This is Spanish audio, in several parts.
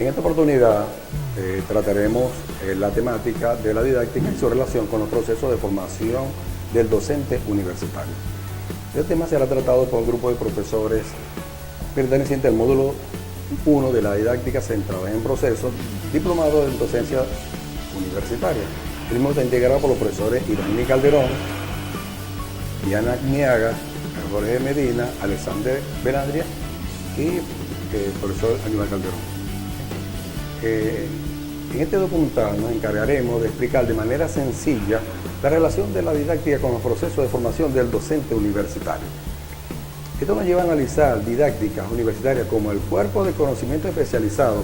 En esta oportunidad trataremos la temática de la didáctica y su relación con los procesos de formación del docente universitario. Este tema será tratado por un grupo de profesores pertenecientes al módulo 1 de la didáctica centrada en procesos, diplomado en docencia universitaria. El mismo está integrado por los profesores Iráni Calderón, Diana Niaga, Jorge Medina, Alexander Benadria y el profesor Aníbal Calderón. En este documental nos encargaremos de explicar de manera sencilla la relación de la didáctica con los procesos de formación del docente universitario. Esto nos lleva a analizar didácticas universitarias como el cuerpo de conocimiento especializado,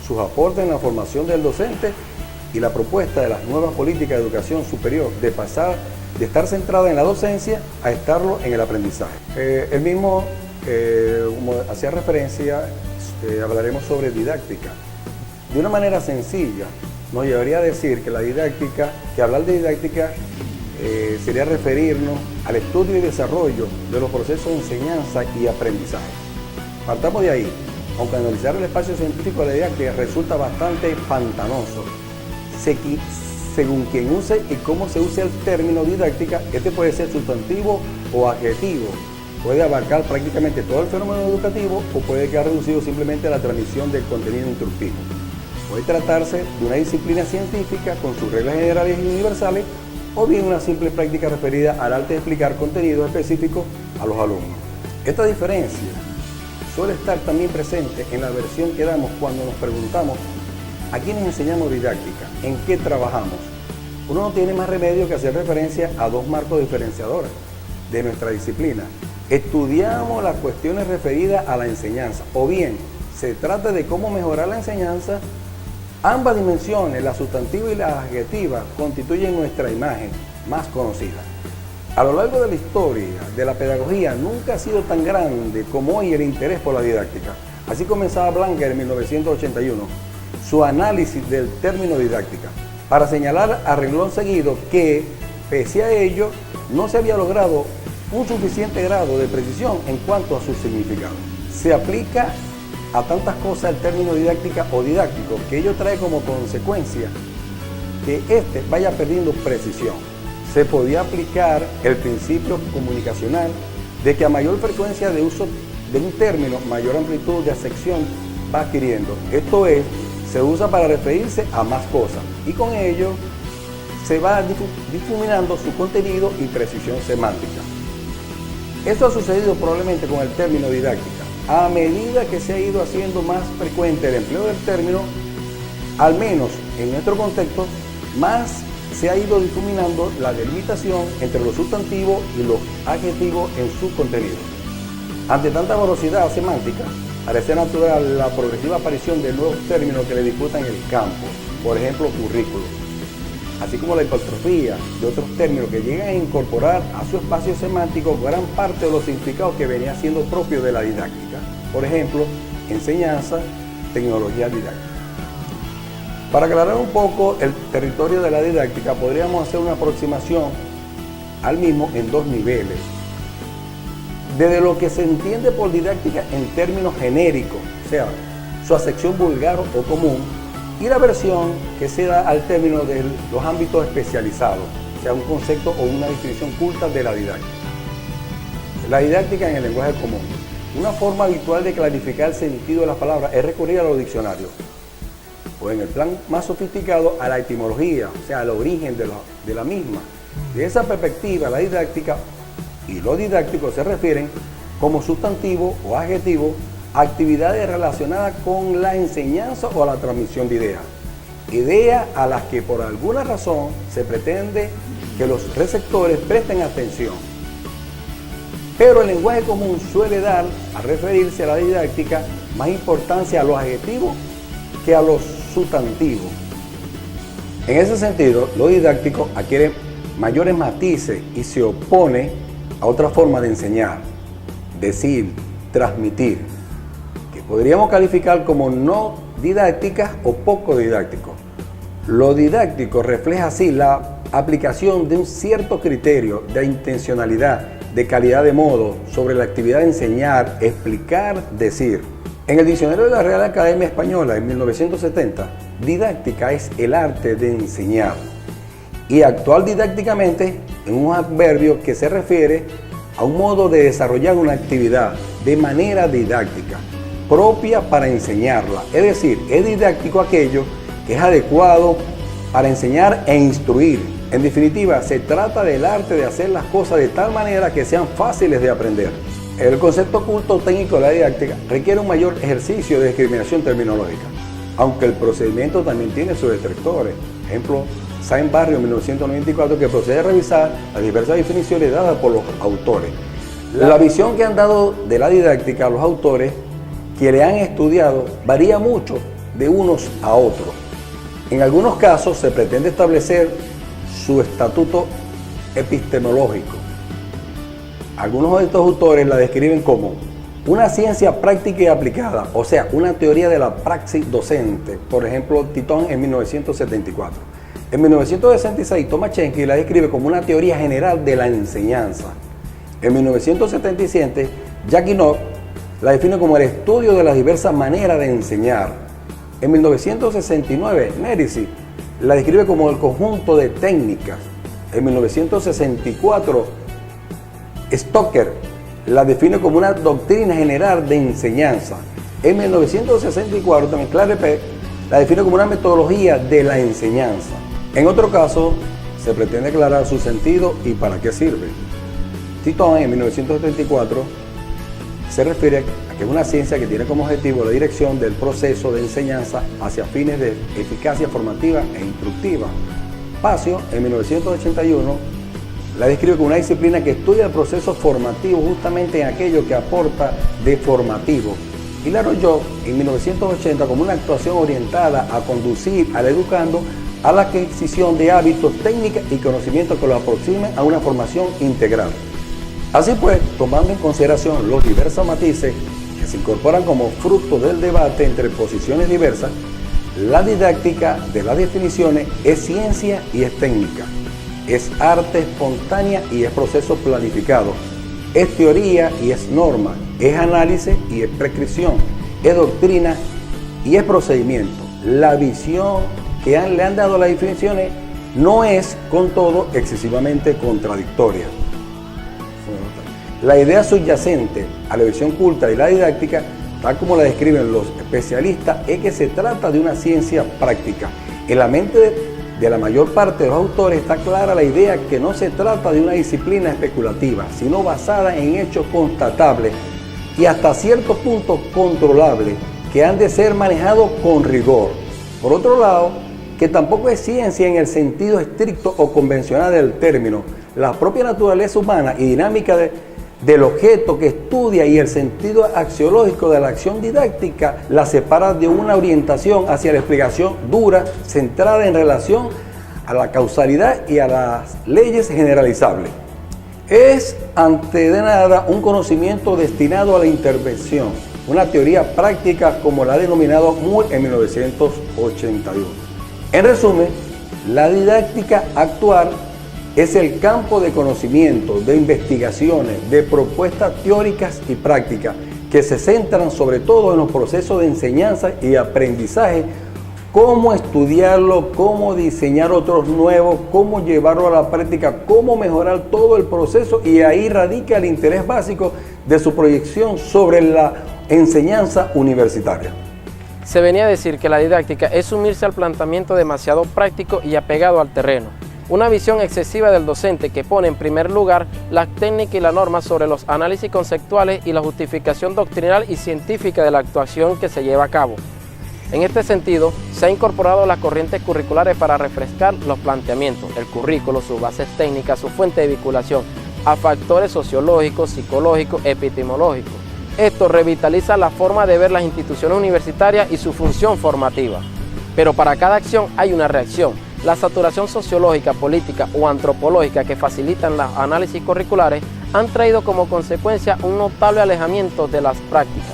sus aportes en la formación del docente y la propuesta de las nuevas políticas de educación superior de pasar de estar centrada en la docencia a estarlo en el aprendizaje. El mismo, como hacía referencia, hablaremos sobre didáctica. De una manera sencilla, nos llevaría a decir que la didáctica, que hablar de didáctica sería referirnos al estudio y desarrollo de los procesos de enseñanza y aprendizaje. Partamos de ahí, aunque analizar el espacio científico de la didáctica resulta bastante pantanoso. Según quien use y cómo se use el término didáctica, este puede ser sustantivo o adjetivo. Puede abarcar prácticamente todo el fenómeno educativo o puede quedar reducido simplemente a la transmisión del contenido instructivo. Puede tratarse de una disciplina científica con sus reglas generales y universales o bien una simple práctica referida al arte de explicar contenidos específicos a los alumnos. Esta diferencia suele estar también presente en la versión que damos cuando nos preguntamos ¿a quiénes enseñamos didáctica? ¿En qué trabajamos? Uno no tiene más remedio que hacer referencia a dos marcos diferenciadores de nuestra disciplina. Estudiamos las cuestiones referidas a la enseñanza, o bien se trata de cómo mejorar la enseñanza. Ambas dimensiones, la sustantiva y la adjetiva, constituyen nuestra imagen más conocida. A lo largo de la historia de la pedagogía nunca ha sido tan grande como hoy el interés por la didáctica. Así comenzaba Blanquer en 1981 su análisis del término didáctica, para señalar a renglón seguido que, pese a ello, no se había logrado un suficiente grado de precisión en cuanto a su significado. Se aplica a tantas cosas el término didáctica o didáctico que ello trae como consecuencia que éste vaya perdiendo precisión. Se podía aplicar el principio comunicacional de que a mayor frecuencia de uso de un término, mayor amplitud de acepción va adquiriendo. Esto es, se usa para referirse a más cosas y con ello se va difuminando su contenido y precisión semántica. Esto ha sucedido probablemente con el término didáctica. A medida que se ha ido haciendo más frecuente el empleo del término, al menos en nuestro contexto, más se ha ido difuminando la delimitación entre los sustantivos y los adjetivos en su contenido. Ante tanta morosidad semántica, parece natural la progresiva aparición de nuevos términos que le disputan el campo, por ejemplo, currículo, así como la hipertrofía de otros términos que llegan a incorporar a su espacio semántico gran parte de los significados que venía siendo propio de la didáctica. Por ejemplo, enseñanza, tecnología didáctica. Para aclarar un poco el territorio de la didáctica, podríamos hacer una aproximación al mismo en dos niveles. Desde lo que se entiende por didáctica en términos genéricos, o sea, su acepción vulgar o común, y la versión que se da al término de los ámbitos especializados, o sea, un concepto o una definición culta de la didáctica. La didáctica en el lenguaje común. Una forma habitual de clarificar el sentido de las palabras es recurrir a los diccionarios, o en el plan más sofisticado a la etimología, o sea, al origen de la misma. De esa perspectiva, la didáctica y lo didáctico se refieren como sustantivo o adjetivo a actividades relacionadas con la enseñanza o la transmisión de ideas a las que por alguna razón se pretende que los receptores presten atención. Pero el lenguaje común suele dar, al referirse a la didáctica, más importancia a los adjetivos que a los sustantivos. En ese sentido, lo didáctico adquiere mayores matices y se opone a otra forma de enseñar, decir, transmitir, que podríamos calificar como no didácticas o poco didáctico. Lo didáctico refleja así la aplicación de un cierto criterio de intencionalidad, de calidad de modo sobre la actividad de enseñar, explicar, decir. En el diccionario de la Real Academia Española en 1970, didáctica es el arte de enseñar y actuar didácticamente en un adverbio que se refiere a un modo de desarrollar una actividad de manera didáctica, propia para enseñarla. Es decir, es didáctico aquello que es adecuado para enseñar e instruir. En definitiva, se trata del arte de hacer las cosas de tal manera que sean fáciles de aprender. El concepto oculto técnico de la didáctica requiere un mayor ejercicio de discriminación terminológica, aunque el procedimiento también tiene sus detractores. Ejemplo, Sáenz Barrio en 1994, que procede a revisar las diversas definiciones dadas por los autores. La visión que han dado de la didáctica a los autores que le han estudiado varía mucho de unos a otros. En algunos casos se pretende establecer su estatuto epistemológico. Algunos de estos autores la describen como una ciencia práctica y aplicada, o sea, una teoría de la praxis docente. Por ejemplo, Titón en 1974. En 1966, Tomaszewski la describe como una teoría general de la enseñanza. En 1977, Jacques Enoch la define como el estudio de las diversas maneras de enseñar. En 1969, Nerissy la describe como el conjunto de técnicas. En 1964, Stoker la define como una doctrina general de enseñanza. En 1964, también Clairepet la define como una metodología de la enseñanza. En otro caso, se pretende aclarar su sentido y para qué sirve. Titón, en 1974, se refiere a que es una ciencia que tiene como objetivo la dirección del proceso de enseñanza hacia fines de eficacia formativa e instructiva. Passio, en 1981, la describe como una disciplina que estudia el proceso formativo justamente en aquello que aporta de formativo. Y Laroyot, en 1980, como una actuación orientada a conducir al educando a la adquisición de hábitos, técnicas y conocimientos que lo aproximen a una formación integral. Así pues, tomando en consideración los diversos matices que se incorporan como fruto del debate entre posiciones diversas, la didáctica de las definiciones es ciencia y es técnica, es arte espontánea y es proceso planificado, es teoría y es norma, es análisis y es prescripción, es doctrina y es procedimiento. La visión que le han dado las definiciones no es, con todo, excesivamente contradictoria. La idea subyacente a la visión culta y la didáctica, tal como la describen los especialistas, es que se trata de una ciencia práctica. En la mente de la mayor parte de los autores está clara la idea que no se trata de una disciplina especulativa, sino basada en hechos constatables y hasta cierto punto controlables, que han de ser manejados con rigor. Por otro lado, que tampoco es ciencia en el sentido estricto o convencional del término. La propia naturaleza humana y dinámica del objeto que estudia y el sentido axiológico de la acción didáctica la separa de una orientación hacia la explicación dura, centrada en relación a la causalidad y a las leyes generalizables. Es, ante de nada, un conocimiento destinado a la intervención, una teoría práctica como la ha denominado Moore en 1981. En resumen, la didáctica actual es el campo de conocimiento, de investigaciones, de propuestas teóricas y prácticas que se centran sobre todo en los procesos de enseñanza y aprendizaje, cómo estudiarlo, cómo diseñar otros nuevos, cómo llevarlo a la práctica, cómo mejorar todo el proceso, y ahí radica el interés básico de su proyección sobre la enseñanza universitaria. Se venía a decir que la didáctica es sumirse al planteamiento demasiado práctico y apegado al terreno. Una visión excesiva del docente que pone en primer lugar la técnica y la norma sobre los análisis conceptuales y la justificación doctrinal y científica de la actuación que se lleva a cabo. En este sentido, se ha incorporado las corrientes curriculares para refrescar los planteamientos, el currículo, sus bases técnicas, su fuente de vinculación a factores sociológicos, psicológicos, epistemológicos. Esto revitaliza la forma de ver las instituciones universitarias y su función formativa. Pero para cada acción hay una reacción. La saturación sociológica, política o antropológica que facilitan los análisis curriculares han traído como consecuencia un notable alejamiento de las prácticas.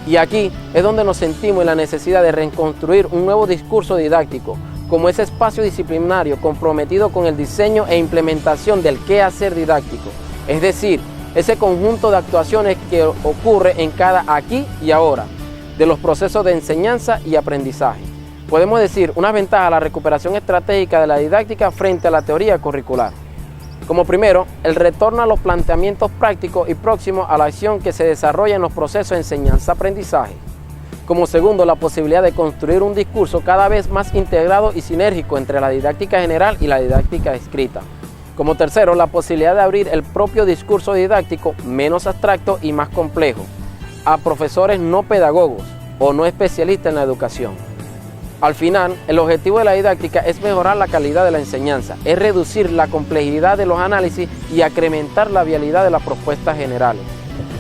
Y aquí es donde nos sentimos en la necesidad de reconstruir un nuevo discurso didáctico, como ese espacio disciplinario comprometido con el diseño e implementación del quehacer didáctico, es decir, ese conjunto de actuaciones que ocurre en cada aquí y ahora, de los procesos de enseñanza y aprendizaje. Podemos decir una ventaja a la recuperación estratégica de la didáctica frente a la teoría curricular. Como primero, el retorno a los planteamientos prácticos y próximos a la acción que se desarrolla en los procesos de enseñanza-aprendizaje. Como segundo, la posibilidad de construir un discurso cada vez más integrado y sinérgico entre la didáctica general y la didáctica escrita. Como tercero, la posibilidad de abrir el propio discurso didáctico menos abstracto y más complejo a profesores no pedagogos o no especialistas en la educación. Al final, el objetivo de la didáctica es mejorar la calidad de la enseñanza, es reducir la complejidad de los análisis y incrementar la viabilidad de las propuestas generales.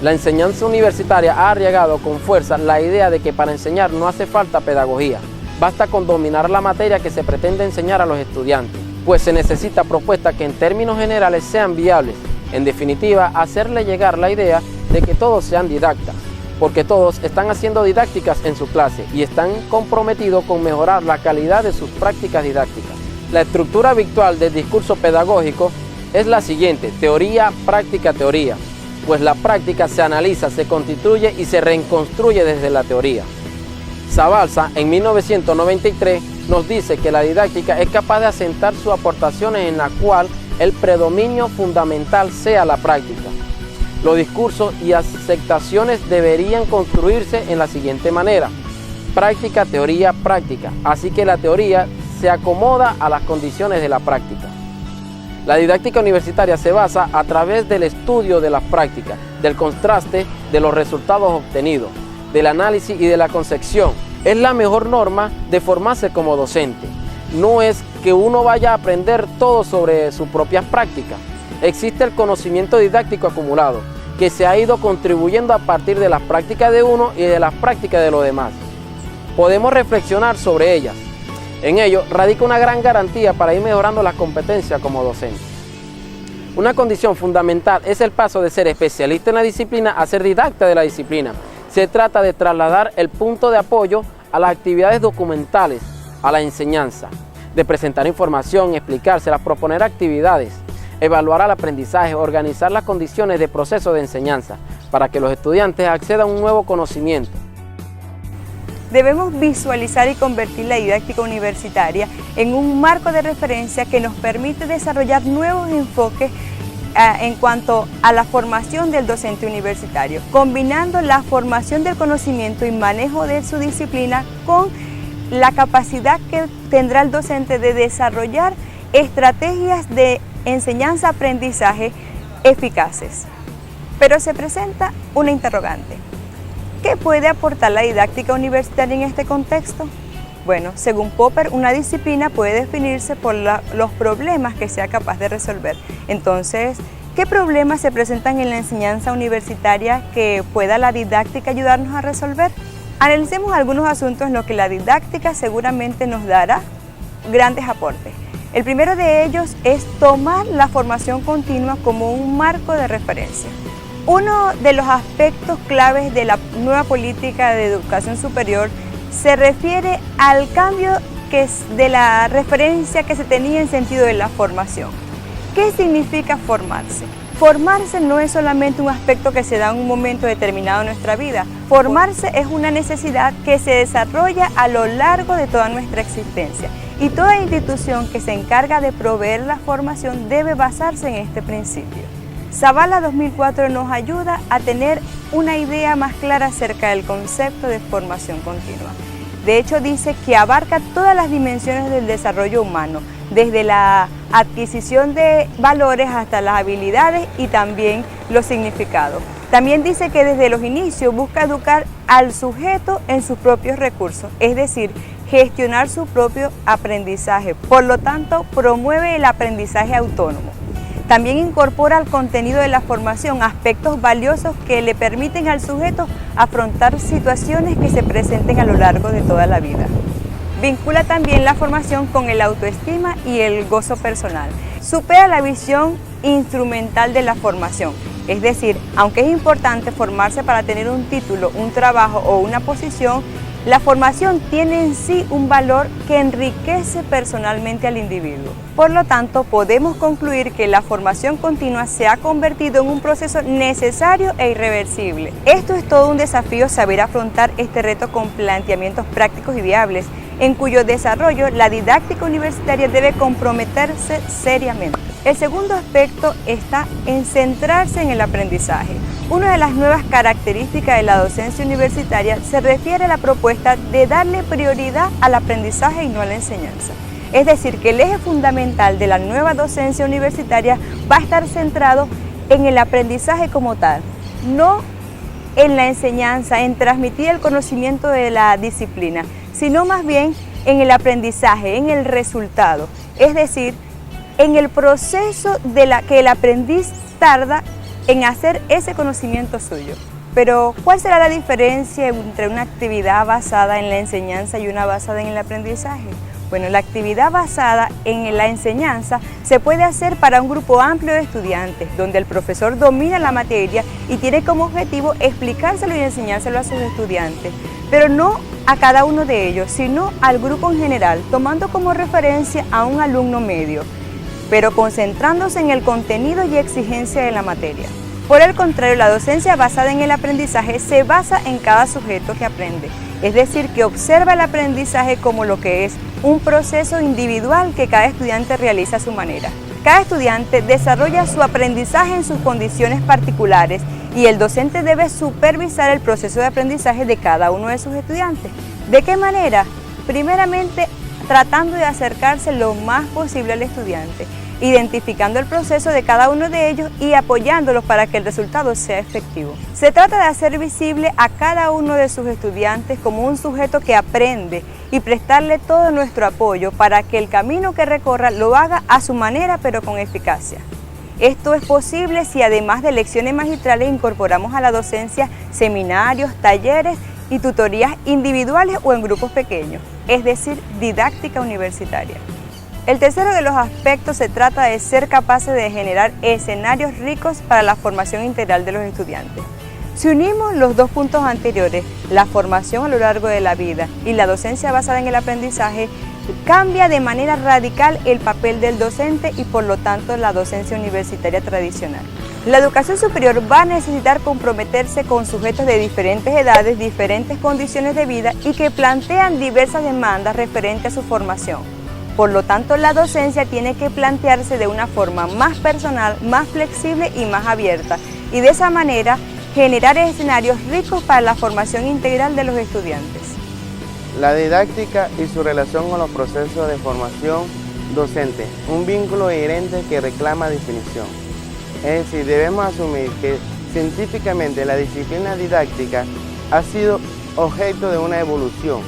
La enseñanza universitaria ha arraigado con fuerza la idea de que para enseñar no hace falta pedagogía, basta con dominar la materia que se pretende enseñar a los estudiantes, pues se necesita propuestas que en términos generales sean viables. En definitiva, hacerle llegar la idea de que todos sean didactas, porque todos están haciendo didácticas en su clase y están comprometidos con mejorar la calidad de sus prácticas didácticas. La estructura habitual del discurso pedagógico es la siguiente: teoría, práctica, teoría, pues la práctica se analiza, se constituye y se reconstruye desde la teoría. Zabalza, en 1993, nos dice que la didáctica es capaz de asentar sus aportaciones en la cual el predominio fundamental sea la práctica. Los discursos y aceptaciones deberían construirse en la siguiente manera: práctica, teoría, práctica. Así que la teoría se acomoda a las condiciones de la práctica. La didáctica universitaria se basa a través del estudio de las prácticas, del contraste de los resultados obtenidos, del análisis y de la concepción. Es la mejor norma de formarse como docente. No es que uno vaya a aprender todo sobre sus propias prácticas. Existe el conocimiento didáctico acumulado, que se ha ido contribuyendo a partir de las prácticas de uno y de las prácticas de los demás. Podemos reflexionar sobre ellas. En ello radica una gran garantía para ir mejorando las competencias como docente. Una condición fundamental es el paso de ser especialista en la disciplina a ser didacta de la disciplina. Se trata de trasladar el punto de apoyo a las actividades documentales, a la enseñanza, de presentar información, explicárselas, proponer actividades, evaluar el aprendizaje, organizar las condiciones de proceso de enseñanza para que los estudiantes accedan a un nuevo conocimiento. Debemos visualizar y convertir la didáctica universitaria en un marco de referencia que nos permite desarrollar nuevos enfoques en cuanto a la formación del docente universitario, combinando la formación del conocimiento y manejo de su disciplina con la capacidad que tendrá el docente de desarrollar estrategias de enseñanza-aprendizaje eficaces. Pero se presenta una interrogante. ¿Qué puede aportar la didáctica universitaria en este contexto? Bueno, según Popper, una disciplina puede definirse por los problemas que sea capaz de resolver. Entonces, ¿qué problemas se presentan en la enseñanza universitaria que pueda la didáctica ayudarnos a resolver? Analicemos algunos asuntos en los que la didáctica seguramente nos dará grandes aportes. El primero de ellos es tomar la formación continua como un marco de referencia. Uno de los aspectos claves de la nueva política de educación superior se refiere al cambio de la referencia que se tenía en sentido de la formación. ¿Qué significa formarse? Formarse no es solamente un aspecto que se da en un momento determinado de nuestra vida. Formarse es una necesidad que se desarrolla a lo largo de toda nuestra existencia. Y toda institución que se encarga de proveer la formación debe basarse en este principio. Zavala 2004 nos ayuda a tener una idea más clara acerca del concepto de formación continua. De hecho, dice que abarca todas las dimensiones del desarrollo humano, desde la adquisición de valores hasta las habilidades y también los significados. También dice que desde los inicios busca educar al sujeto en sus propios recursos, es decir, gestionar su propio aprendizaje. Por lo tanto, promueve el aprendizaje autónomo. También incorpora al contenido de la formación aspectos valiosos que le permiten al sujeto afrontar situaciones que se presenten a lo largo de toda la vida. Vincula también la formación con el autoestima y el gozo personal. Supera la visión instrumental de la formación. Es decir, aunque es importante formarse para tener un título, un trabajo o una posición, La formación tiene en sí un valor que enriquece personalmente al individuo. Por lo tanto, podemos concluir que la formación continua se ha convertido en un proceso necesario e irreversible. Esto es todo un desafío saber afrontar este reto con planteamientos prácticos y viables, en cuyo desarrollo la didáctica universitaria debe comprometerse seriamente. El segundo aspecto está en centrarse en el aprendizaje. Una de las nuevas características de la docencia universitaria se refiere a la propuesta de darle prioridad al aprendizaje y no a la enseñanza. Es decir, que el eje fundamental de la nueva docencia universitaria va a estar centrado en el aprendizaje como tal, no en la enseñanza, en transmitir el conocimiento de la disciplina, sino más bien en el aprendizaje, en el resultado, es decir, en el proceso que el aprendiz tarda en hacer ese conocimiento suyo. Pero, ¿cuál será la diferencia entre una actividad basada en la enseñanza y una basada en el aprendizaje? Bueno, la actividad basada en la enseñanza se puede hacer para un grupo amplio de estudiantes, donde el profesor domina la materia y tiene como objetivo explicárselo y enseñárselo a sus estudiantes, pero no a cada uno de ellos, sino al grupo en general, tomando como referencia a un alumno medio, pero concentrándose en el contenido y exigencia de la materia. Por el contrario, la docencia basada en el aprendizaje se basa en cada sujeto que aprende, es decir, que observa el aprendizaje como lo que es un proceso individual que cada estudiante realiza a su manera. Cada estudiante desarrolla su aprendizaje en sus condiciones particulares y el docente debe supervisar el proceso de aprendizaje de cada uno de sus estudiantes. ¿De qué manera? Primeramente, tratando de acercarse lo más posible al estudiante, identificando el proceso de cada uno de ellos y apoyándolos para que el resultado sea efectivo. Se trata de hacer visible a cada uno de sus estudiantes como un sujeto que aprende y prestarle todo nuestro apoyo para que el camino que recorra lo haga a su manera pero con eficacia. Esto es posible si además de lecciones magistrales incorporamos a la docencia seminarios, talleres y tutorías individuales o en grupos pequeños, es decir, didáctica universitaria. El tercero de los aspectos se trata de ser capaces de generar escenarios ricos para la formación integral de los estudiantes. Si unimos los dos puntos anteriores, la formación a lo largo de la vida y la docencia basada en el aprendizaje, cambia de manera radical el papel del docente y por lo tanto la docencia universitaria tradicional. La educación superior va a necesitar comprometerse con sujetos de diferentes edades, diferentes condiciones de vida y que plantean diversas demandas referentes a su formación. Por lo tanto, la docencia tiene que plantearse de una forma más personal, más flexible y más abierta, y de esa manera generar escenarios ricos para la formación integral de los estudiantes. La didáctica y su relación con los procesos de formación docente, un vínculo inherente que reclama definición. Es decir, debemos asumir que científicamente la disciplina didáctica ha sido objeto de una evolución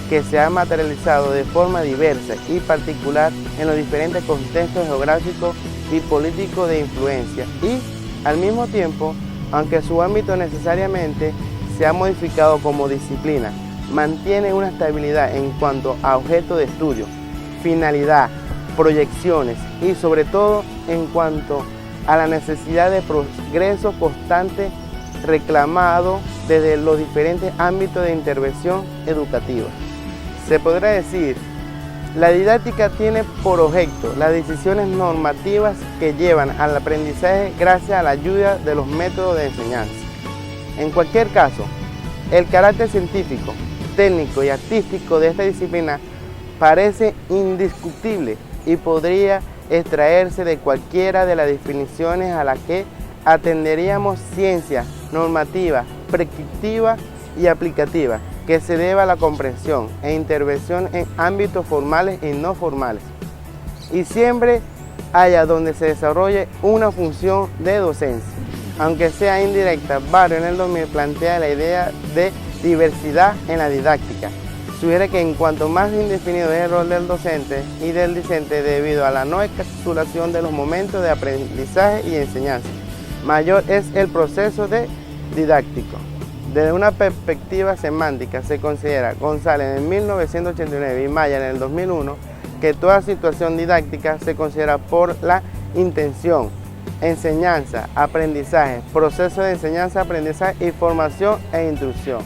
que se ha materializado de forma diversa y particular en los diferentes contextos geográficos y políticos de influencia y, al mismo tiempo, aunque su ámbito necesariamente se ha modificado como disciplina, mantiene una estabilidad en cuanto a objeto de estudio, finalidad, proyecciones y sobre todo en cuanto a la necesidad de progreso constante reclamado desde los diferentes ámbitos de intervención educativa. Se podrá decir, la didáctica tiene por objeto las decisiones normativas que llevan al aprendizaje gracias a la ayuda de los métodos de enseñanza. En cualquier caso, el carácter científico, técnico y artístico de esta disciplina parece indiscutible y podría extraerse de cualquiera de las definiciones a las que atenderíamos: ciencia, normativa, prescriptiva y aplicativa, que se deba a la comprensión e intervención en ámbitos formales y no formales, y siempre haya donde se desarrolle una función de docencia, aunque sea indirecta. Barrio en el 2000 plantea la idea de diversidad en la didáctica. Sugiere que en cuanto más indefinido es el rol del docente y del discente debido a la no encapsulación de los momentos de aprendizaje y enseñanza, mayor es el proceso didáctico. Desde una perspectiva semántica se considera, González en 1989 y Maya en el 2001, que toda situación didáctica se considera por la intención, enseñanza, aprendizaje, proceso de enseñanza, aprendizaje y formación e instrucción.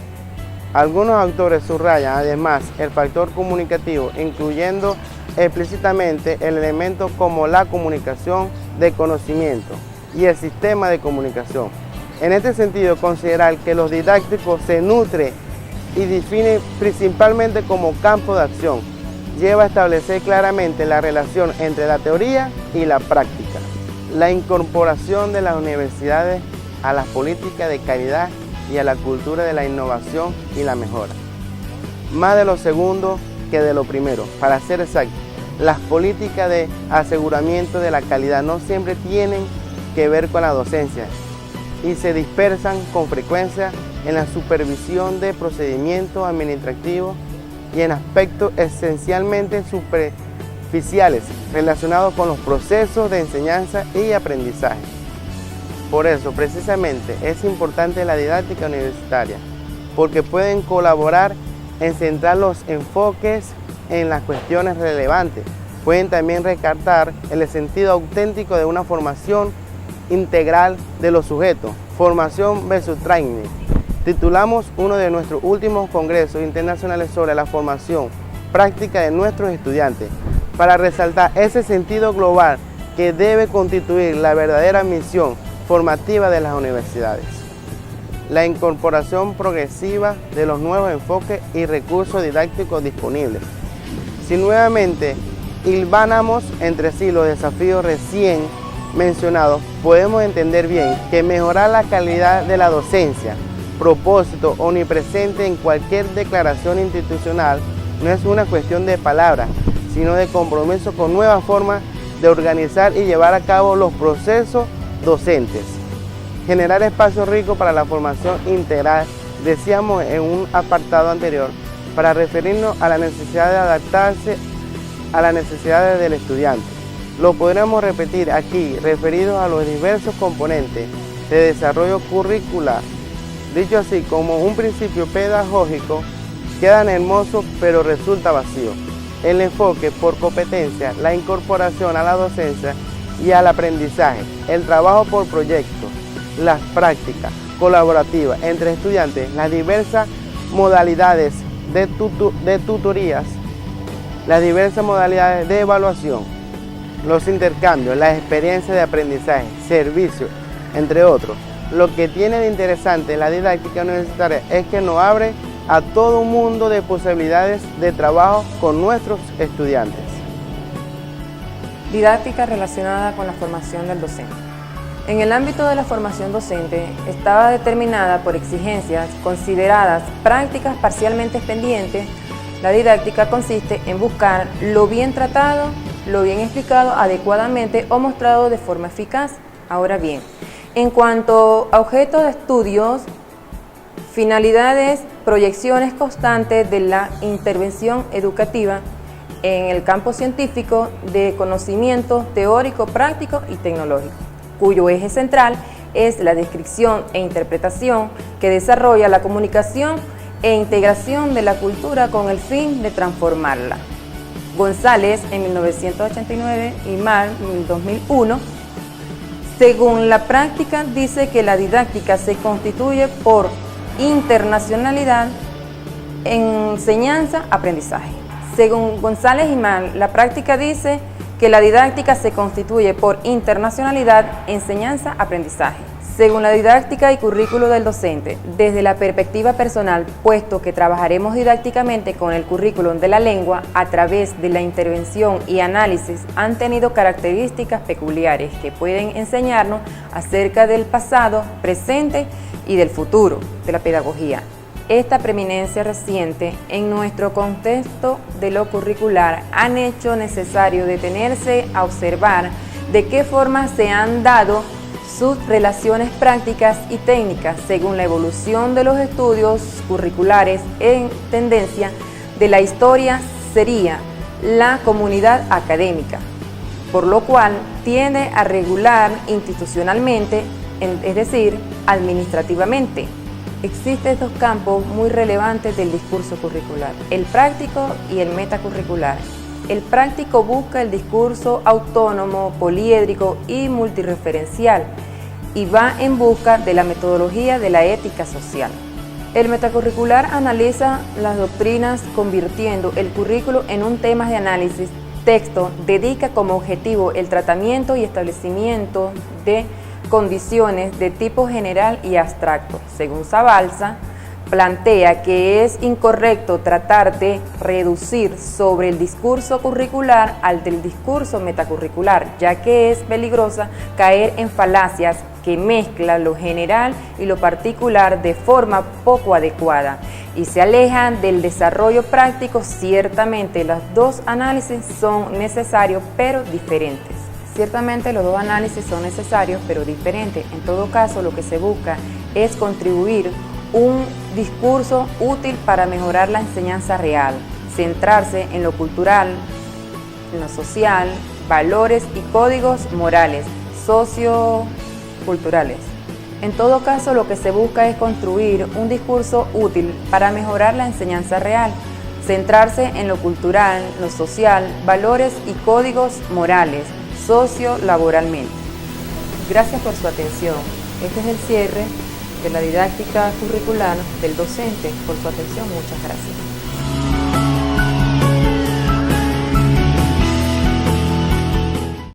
Algunos autores subrayan además el factor comunicativo, incluyendo explícitamente el elemento como la comunicación de conocimiento y el sistema de comunicación. En este sentido, considerar que los didácticos se nutre y define principalmente como campo de acción, lleva a establecer claramente la relación entre la teoría y la práctica. La incorporación de las universidades a las políticas de calidad y a la cultura de la innovación y la mejora. Más de lo segundo que de lo primero. Para ser exacto, las políticas de aseguramiento de la calidad no siempre tienen que ver con la docencia y se dispersan con frecuencia en la supervisión de procedimientos administrativos y en aspectos esencialmente superficiales relacionados con los procesos de enseñanza y aprendizaje. Por eso, precisamente, es importante la didáctica universitaria, porque pueden colaborar en centrar los enfoques en las cuestiones relevantes. Pueden también rescatar el sentido auténtico de una formación integral de los sujetos, formación versus training. Titulamos uno de nuestros últimos congresos internacionales sobre la formación práctica de nuestros estudiantes, para resaltar ese sentido global que debe constituir la verdadera misión formativa de las universidades. La incorporación progresiva de los nuevos enfoques y recursos didácticos disponibles. Si nuevamente hilvanamos entre sí los desafíos recién mencionados, podemos entender bien que mejorar la calidad de la docencia, propósito omnipresente en cualquier declaración institucional, no es una cuestión de palabras, sino de compromiso con nuevas formas de organizar y llevar a cabo los procesos docentes. Generar espacios ricos para la formación integral, decíamos en un apartado anterior, para referirnos a la necesidad de adaptarse a las necesidades del estudiante. Lo podremos repetir aquí, referidos a los diversos componentes de desarrollo curricular. Dicho así, como un principio pedagógico, quedan hermosos pero resulta vacío. El enfoque por competencia, la incorporación a la docencia y al aprendizaje, el trabajo por proyectos, las prácticas colaborativas entre estudiantes, las diversas modalidades de tutorías, las diversas modalidades de evaluación, los intercambios, las experiencias de aprendizaje, servicios, entre otros. Lo que tiene de interesante la didáctica universitaria es que nos abre a todo un mundo de posibilidades de trabajo con nuestros estudiantes. Didáctica relacionada con la formación del docente. En el ámbito de la formación docente estaba determinada por exigencias consideradas prácticas parcialmente pendientes. La didáctica consiste en buscar lo bien tratado, lo bien explicado adecuadamente o mostrado de forma eficaz. Ahora bien, en cuanto a objetos de estudios, finalidades, proyecciones constantes de la intervención educativa en el campo científico de conocimiento teórico, práctico y tecnológico, cuyo eje central es la descripción e interpretación que desarrolla la comunicación e integración de la cultura con el fin de transformarla. González en 1989 y Mar en 2001. Según la práctica, dice que la didáctica se constituye por internacionalidad, enseñanza, aprendizaje. Según González y Mar, la práctica dice que la didáctica se constituye por internacionalidad, enseñanza, aprendizaje. Según la didáctica y currículo del docente, desde la perspectiva personal, puesto que trabajaremos didácticamente con el currículum de la lengua a través de la intervención y análisis, han tenido características peculiares que pueden enseñarnos acerca del pasado, presente y del futuro de la pedagogía. Esta preeminencia reciente en nuestro contexto de lo curricular han hecho necesario detenerse a observar de qué forma se han dado sus relaciones prácticas y técnicas según la evolución de los estudios curriculares en tendencia de la historia sería la comunidad académica, por lo cual tiende a regular institucionalmente, es decir, administrativamente. Existen dos campos muy relevantes del discurso curricular, el práctico y el metacurricular. El práctico busca el discurso autónomo, poliédrico y multireferencial y va en busca de la metodología de la ética social. El metacurricular analiza las doctrinas convirtiendo el currículo en un tema de análisis. Texto dedica como objetivo el tratamiento y establecimiento de condiciones de tipo general y abstracto. Según Zabalza, plantea que es incorrecto tratar de reducir sobre el discurso curricular al del discurso metacurricular, ya que es peligrosa caer en falacias que mezclan lo general y lo particular de forma poco adecuada y se alejan del desarrollo práctico. Ciertamente los dos análisis son necesarios pero diferentes. Ciertamente los dos análisis son necesarios pero diferentes. En todo caso, lo que se busca es contribuir un discurso útil para mejorar la enseñanza real, centrarse en lo cultural, en lo social, valores y códigos morales, socioculturales. En todo caso, lo que se busca es construir un discurso útil para mejorar la enseñanza real, centrarse en lo cultural, lo social, valores y códigos morales, sociolaboralmente. Gracias por su atención. Este es el cierre de la didáctica curricular del docente. Por su atención, muchas gracias.